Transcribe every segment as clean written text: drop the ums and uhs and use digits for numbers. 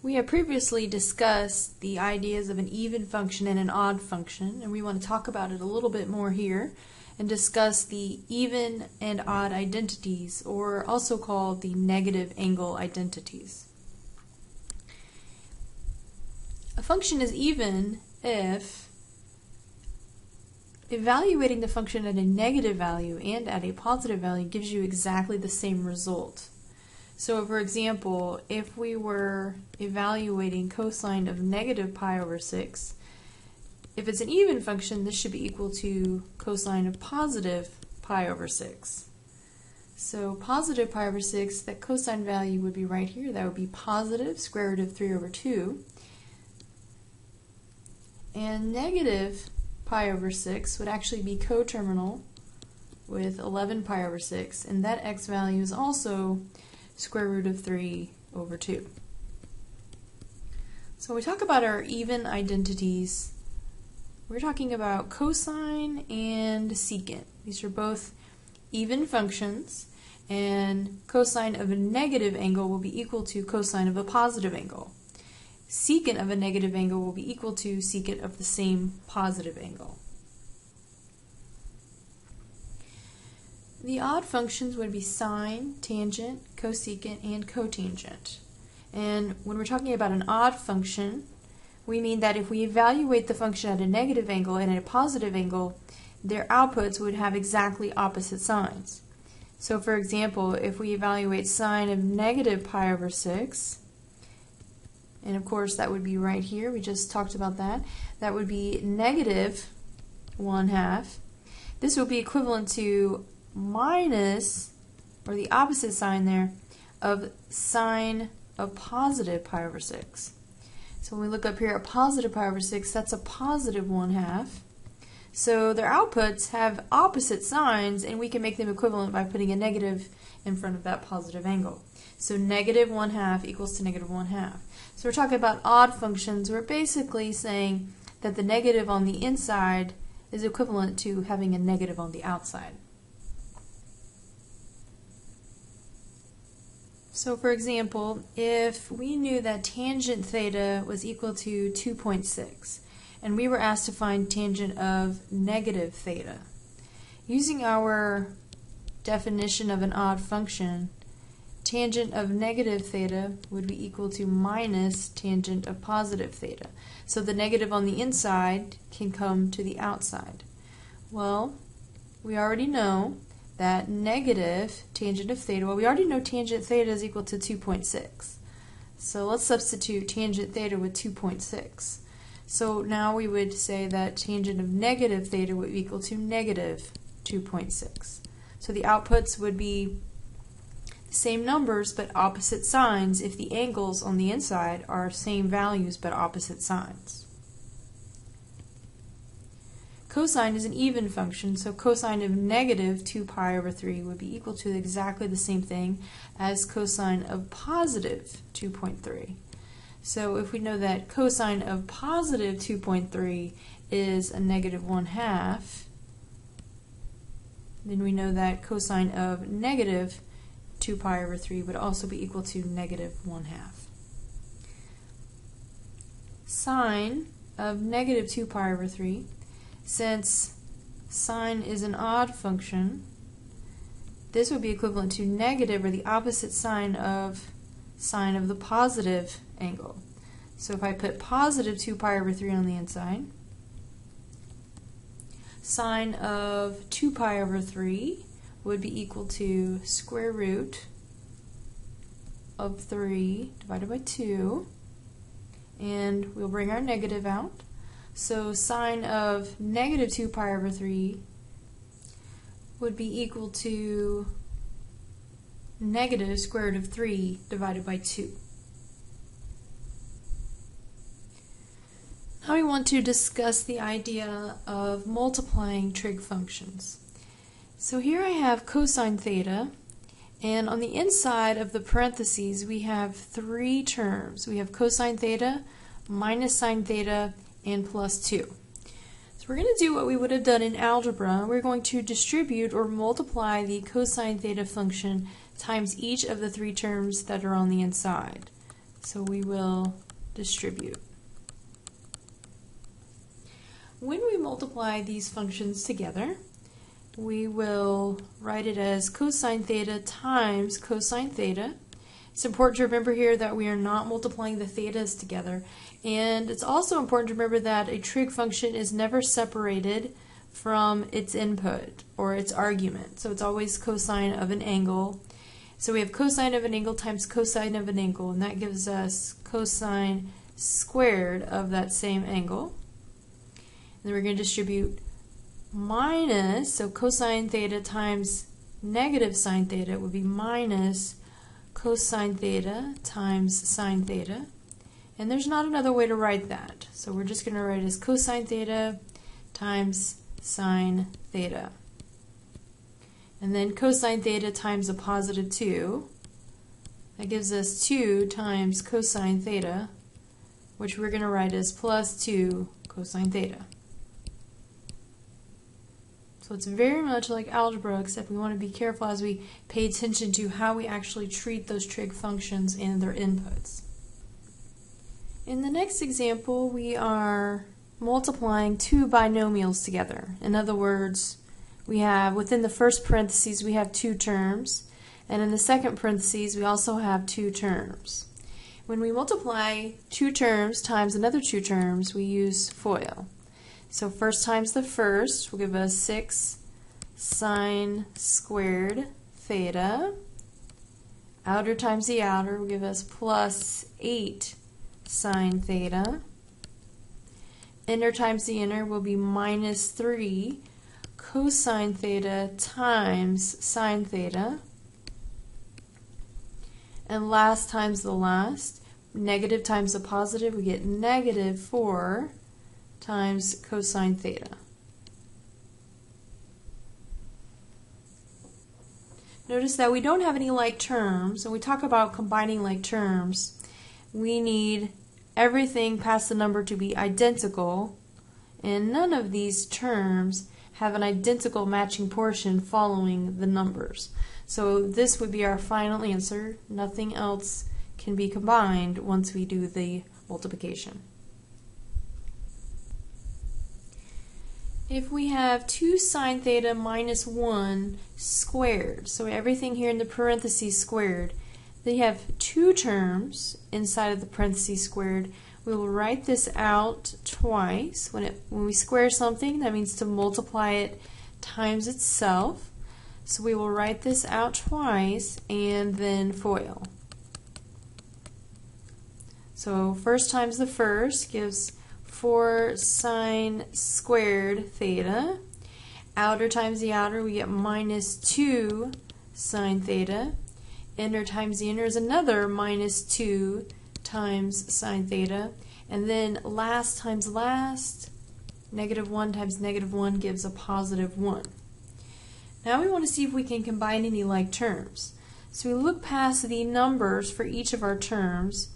We have previously discussed the ideas of an even function and an odd function, and we want to talk about it a little bit more here and discuss the even and odd identities, or also called the negative angle identities. A function is even if evaluating the function at a negative value and at a positive value gives you exactly the same result. So for example, if we were evaluating cosine of negative pi over 6, if it's an even function, this should be equal to cosine of positive pi over 6. So positive pi over 6, that cosine value would be right here. That would be positive square root of 3 over 2. And negative pi over 6 would actually be coterminal with 11 pi over 6, and that x value is also square root of 3 over 2. So when we talk about our even identities, we're talking about cosine and secant. These are both even functions, and cosine of a negative angle will be equal to cosine of a positive angle. Secant of a negative angle will be equal to secant of the same positive angle. The odd functions would be sine, tangent, cosecant, and cotangent. And when we're talking about an odd function, we mean that if we evaluate the function at a negative angle and at a positive angle, their outputs would have exactly opposite signs. So for example, if we evaluate sine of negative pi over 6, and of course that would be right here, we just talked about that, that would be negative 1/2. This would be equivalent to minus, or the opposite sign there, of sine of positive pi over 6. So when we look up here at positive pi over 6, that's a positive 1/2. So their outputs have opposite signs, and we can make them equivalent by putting a negative in front of that positive angle. So negative 1/2 equals to negative 1/2. So we're talking about odd functions. We're basically saying that the negative on the inside is equivalent to having a negative on the outside. So for example, if we knew that tangent theta was equal to 2.6, and we were asked to find tangent of negative theta, using our definition of an odd function, tangent of negative theta would be equal to minus tangent of positive theta. So the negative on the inside can come to the outside. Well, we already know that negative tangent of theta, well, we already know tangent theta is equal to 2.6. So let's substitute tangent theta with 2.6. So now we would say that tangent of negative theta would be equal to negative 2.6. So the outputs would be the same numbers but opposite signs if the angles on the inside are same values but opposite signs. Cosine is an even function, so cosine of negative 2 pi over 3 would be equal to exactly the same thing as cosine of positive 2.3. So if we know that cosine of positive 2.3 is a negative 1/2, then we know that cosine of negative 2 pi over 3 would also be equal to negative 1/2. Sine of negative 2 pi over 3, since sine is an odd function, this would be equivalent to negative, or the opposite sign of sine of the positive angle. So if I put positive 2 pi over 3 on the inside, sine of 2 pi over 3 would be equal to square root of 3 divided by 2, and we'll bring our negative out. So sine of negative 2 pi over 3 would be equal to negative square root of 3 divided by 2. Now we want to discuss the idea of multiplying trig functions. So here I have cosine theta, and on the inside of the parentheses we have three terms. We have cosine theta, minus sine theta, and plus 2. So we're going to do what we would have done in algebra. We're going to distribute or multiply the cosine theta function times each of the three terms that are on the inside. So we will distribute. When we multiply these functions together, we will write it as cosine theta times cosine theta. It's important to remember here that we are not multiplying the thetas together. And it's also important to remember that a trig function is never separated from its input or its argument. So it's always cosine of an angle. So we have cosine of an angle times cosine of an angle, and that gives us cosine squared of that same angle. And then we're going to distribute minus, so cosine theta times negative sine theta would be minus cosine theta times sine theta. And there's not another way to write that. So we're just going to write it as cosine theta times sine theta. And then cosine theta times a positive 2. That gives us 2 times cosine theta, which we're going to write as plus 2 cosine theta. So it's very much like algebra, except we want to be careful as we pay attention to how we actually treat those trig functions and their inputs. In the next example, we are multiplying two binomials together. In other words, we have, within the first parentheses, we have two terms, and in the second parentheses, we also have two terms. When we multiply two terms times another two terms, we use FOIL. So first times the first will give us 6 sine squared theta. Outer times the outer will give us plus 8 sine theta. Inner times the inner will be minus 3 cosine theta times sine theta. And last times the last, negative times the positive, we get negative 4 times cosine theta. Notice that we don't have any like terms. When we talk about combining like terms, we need everything past the number to be identical, and none of these terms have an identical matching portion following the numbers. So this would be our final answer. Nothing else can be combined once we do the multiplication. If we have 2 sine theta minus 1 squared, so everything here in the parentheses squared, they have two terms inside of the parentheses squared. We will write this out twice. When we square something, that means to multiply it times itself. So we will write this out twice and then FOIL. So first times the first gives 4 sine squared theta. Outer times the outer, we get minus 2 sine theta. Inner times the inner is another minus 2 times sine theta. And then last times last, negative 1 times negative 1 gives a positive 1. Now we want to see if we can combine any like terms. So we look past the numbers for each of our terms,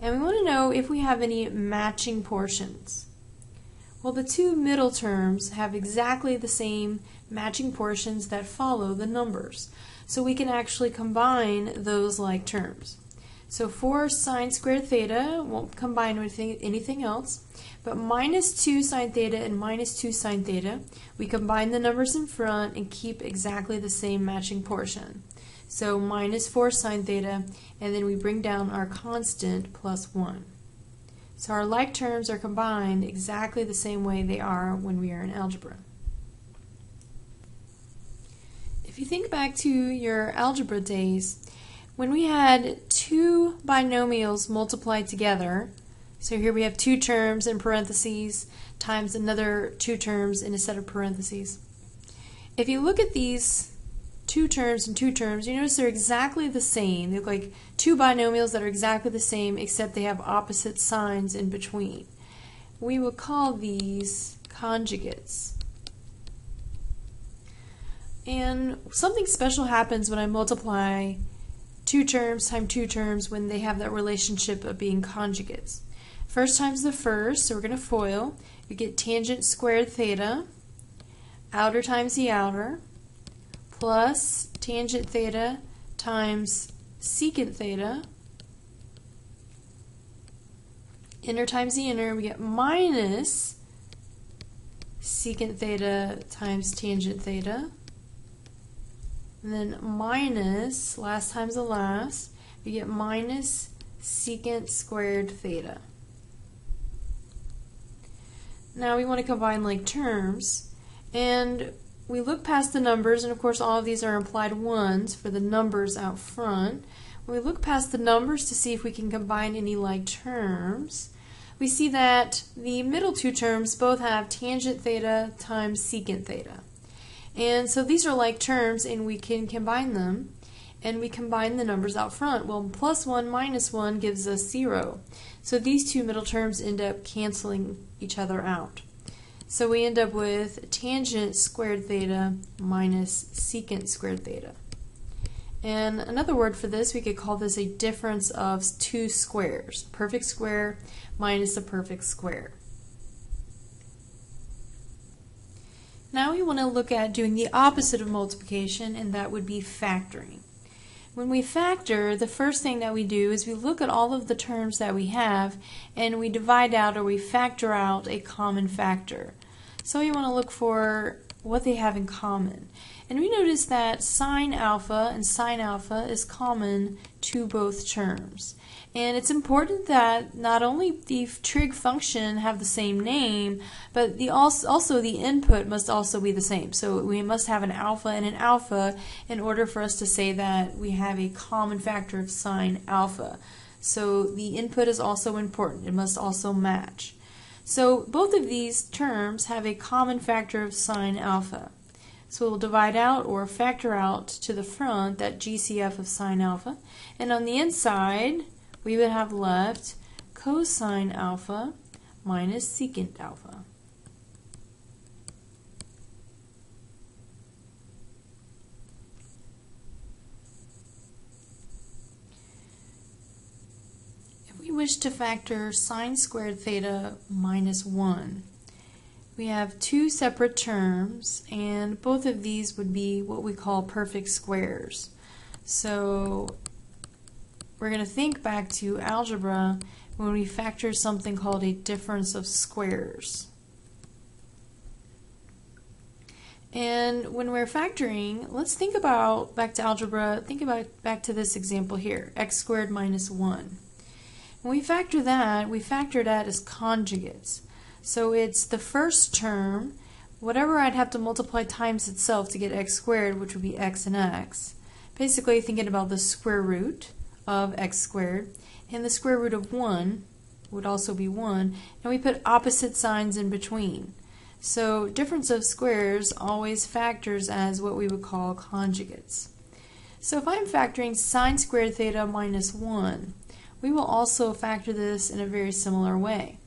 and we want to know if we have any matching portions. Well, the two middle terms have exactly the same matching portions that follow the numbers. So we can actually combine those like terms. So 4 sine squared theta won't combine with anything else, but minus 2 sine theta and minus 2 sine theta, we combine the numbers in front and keep exactly the same matching portion. So minus 4 sine theta, and then we bring down our constant plus 1. So our like terms are combined exactly the same way they are when we are in algebra. If you think back to your algebra days, when we had two binomials multiplied together, so here we have two terms in parentheses times another two terms in a set of parentheses. If you look at these two terms and two terms, you notice they're exactly the same. They look like two binomials that are exactly the same, except they have opposite signs in between. We will call these conjugates. And something special happens when I multiply two terms times two terms when they have that relationship of being conjugates. First times the first, so we're going to FOIL. You get tangent squared theta, outer times the outer, plus tangent theta times secant theta. inner times the inner, we get minus secant theta times tangent theta. And then minus, last times the last, we get minus secant squared theta. Now we want to combine like terms, and we look past the numbers, and of course all of these are implied ones for the numbers out front. When we look past the numbers to see if we can combine any like terms, we see that the middle two terms both have tangent theta times secant theta. And so these are like terms, and we can combine them, and we combine the numbers out front. Well, plus 1 minus 1 gives us 0. So these two middle terms end up canceling each other out. So we end up with tangent squared theta minus secant squared theta. And another word for this, we could call this a difference of two squares. Perfect square minus a perfect square. Now we want to look at doing the opposite of multiplication, and that would be factoring. When we factor, the first thing that we do is we look at all of the terms that we have, and we divide out or we factor out a common factor. So we want to look for what they have in common. And we notice that sine alpha and sine alpha is common to both terms. And it's important that not only the trig function have the same name, but also the input must also be the same. So we must have an alpha and an alpha in order for us to say that we have a common factor of sine alpha. So the input is also important. It must also match. So both of these terms have a common factor of sine alpha. So we'll divide out or factor out to the front that GCF of sine alpha. And on the inside, we would have left cosine alpha minus secant alpha. If we wish to factor sine squared theta minus 1, we have two separate terms, and both of these would be what we call perfect squares. So we're going to think back to algebra when we factor something called a difference of squares. And when we're factoring, let's think about, back to algebra, think about back to this example here, x squared minus 1. When we factor that, we factor that as conjugates. So it's the first term, whatever I'd have to multiply times itself to get x squared, which would be x and x. Basically thinking about the square root of x squared, and the square root of 1 would also be 1, and we put opposite signs in between. So difference of squares always factors as what we would call conjugates. So if I'm factoring sine squared theta minus 1, we will also factor this in a very similar way.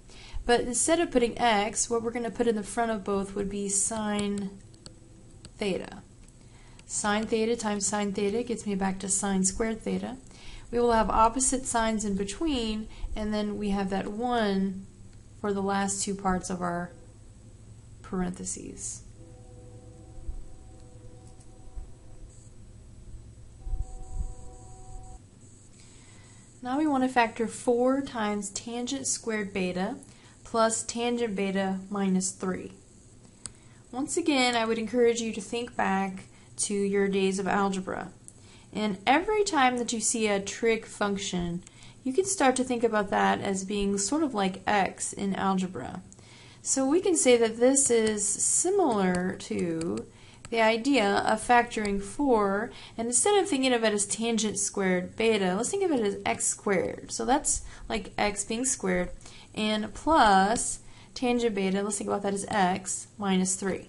But instead of putting x, what we're going to put in the front of both would be sine theta. Sine theta times sine theta gets me back to sine squared theta. We will have opposite signs in between, and then we have that 1 for the last two parts of our parentheses. Now we want to factor 4 times tangent squared beta plus tangent beta minus 3. Once again, I would encourage you to think back to your days of algebra. And every time that you see a trig function, you can start to think about that as being sort of like x in algebra. So we can say that this is similar to the idea of factoring 4, and instead of thinking of it as tangent squared beta, let's think of it as x squared. So that's like x being squared, and plus tangent beta, let's think about that as x minus 3.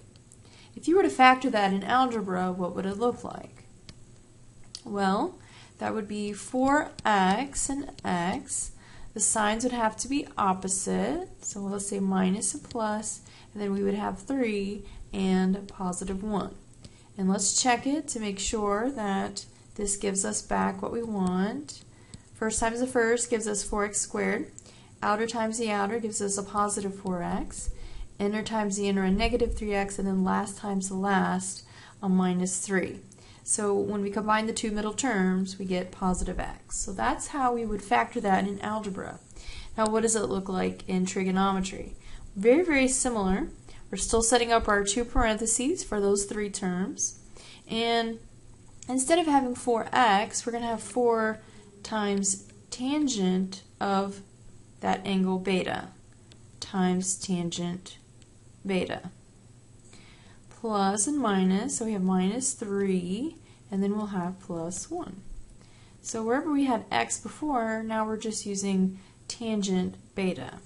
If you were to factor that in algebra, what would it look like? Well, that would be 4x and x. The signs would have to be opposite, so let's say minus and plus, and then we would have 3 and positive 1. And let's check it to make sure that this gives us back what we want. First times the first gives us 4x squared. Outer times the outer gives us a positive 4x. Inner times the inner a negative 3x, and then last times the last a minus 3. So when we combine the two middle terms, we get positive x. So that's how we would factor that in algebra. Now what does it look like in trigonometry? Very, very similar. We're still setting up our two parentheses for those three terms. And instead of having 4x, we're going to have 4 times tangent of that angle beta times tangent beta. Plus and minus, so we have minus 3, and then we'll have plus 1. So wherever we had x before, now we're just using tangent beta.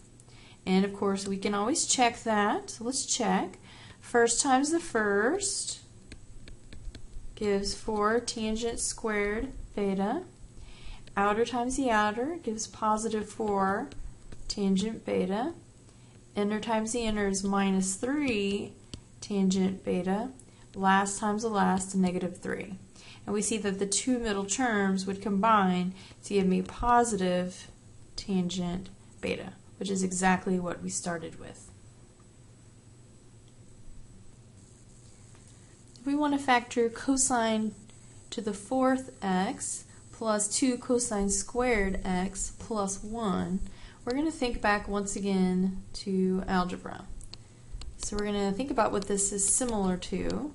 And of course we can always check that. So let's check. First times the first gives 4 tangent squared beta. Outer times the outer gives positive 4 tangent beta. Inner times the inner is minus 3 tangent beta. Last times the last, negative 3. And we see that the two middle terms would combine to give me positive tangent beta, which is exactly what we started with. If we want to factor cosine to the 4th x plus 2 cosine squared x plus 1, we're going to think back once again to algebra. So we're going to think about what this is similar to.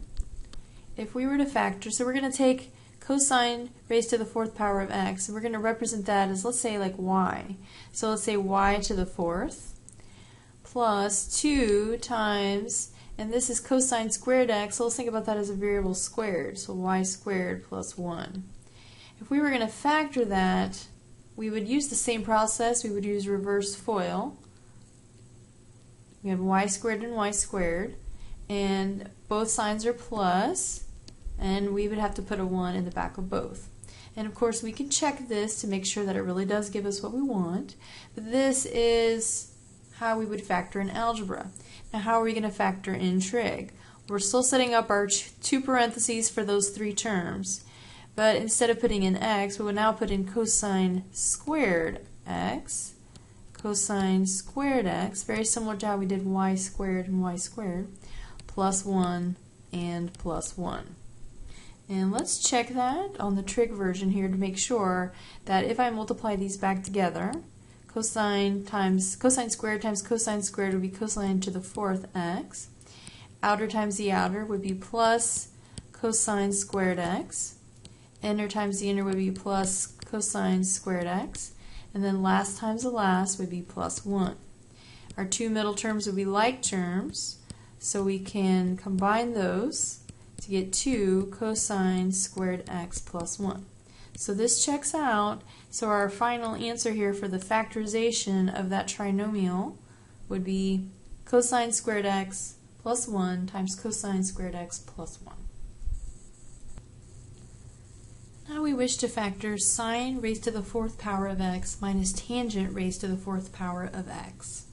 If we were to factor, so we're going to take cosine raised to the 4th power of x, and we're going to represent that as, let's say, like y. So let's say y to the 4th plus 2 times, and this is cosine squared x, so let's think about that as a variable squared, so y squared plus 1. If we were going to factor that, we would use the same process. We would use reverse FOIL. We have y squared and y squared, and both signs are plus, and we would have to put a 1 in the back of both. And of course we can check this to make sure that it really does give us what we want, but this is how we would factor in algebra. Now how are we going to factor in trig? We're still setting up our two parentheses for those three terms, but instead of putting in x, we would now put in cosine squared x, very similar to how we did y squared and y squared, plus 1 and plus 1. And let's check that on the trig version here to make sure that if I multiply these back together, cosine squared times cosine squared would be cosine to the 4th x. Outer times the outer would be plus cosine squared x. Inner times the inner would be plus cosine squared x. And then last times the last would be plus 1. Our two middle terms would be like terms, so we can combine those to get 2 cosine squared x plus 1. So this checks out. So our final answer here for the factorization of that trinomial would be cosine squared x plus 1 times cosine squared x plus 1. Now we wish to factor sine raised to the 4th power of x minus tangent raised to the 4th power of x.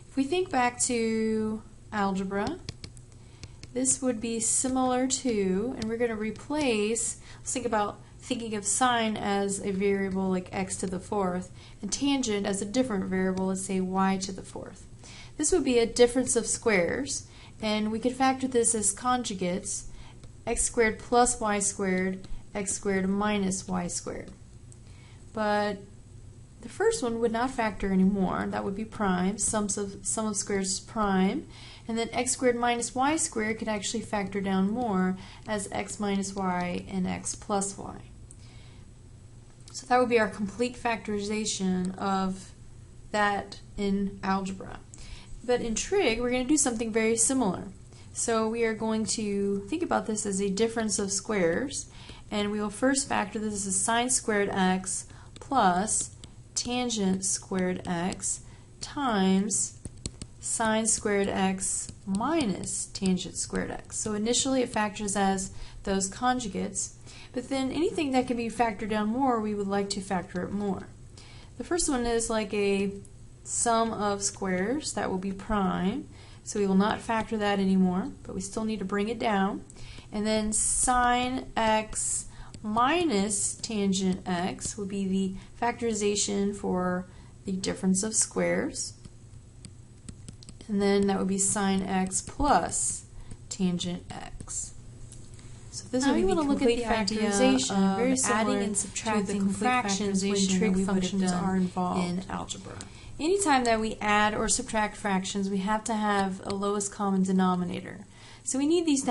If we think back to algebra, this would be similar to, and we're going to replace, let's think about thinking of sine as a variable like x to the 4th, and tangent as a different variable, let's say y to the 4th. This would be a difference of squares, and we could factor this as conjugates, x squared plus y squared, x squared minus y squared. But the first one would not factor anymore. That would be prime. Sum of squares is prime. And then x squared minus y squared could actually factor down more as x minus y and x plus y. So that would be our complete factorization of that in algebra. But in trig, we're going to do something very similar. So we are going to think about this as a difference of squares, and we will first factor this as sine squared x plus tangent squared x times sine squared x minus tangent squared x. So initially it factors as those conjugates, but then anything that can be factored down more, we would like to factor it more. The first one is like a sum of squares. That will be prime, so we will not factor that anymore, but we still need to bring it down. And then sine x minus tangent x would be the factorization for the difference of squares. And then that would be sine x plus tangent x. So this Now would be we the want to look at complete the factorization, idea of very adding similar and to the subtracting complete fractions when factorization trig that we would have functions done are involved. in algebra. Anytime that we add or subtract fractions, we have to have a lowest common denominator. So we need these to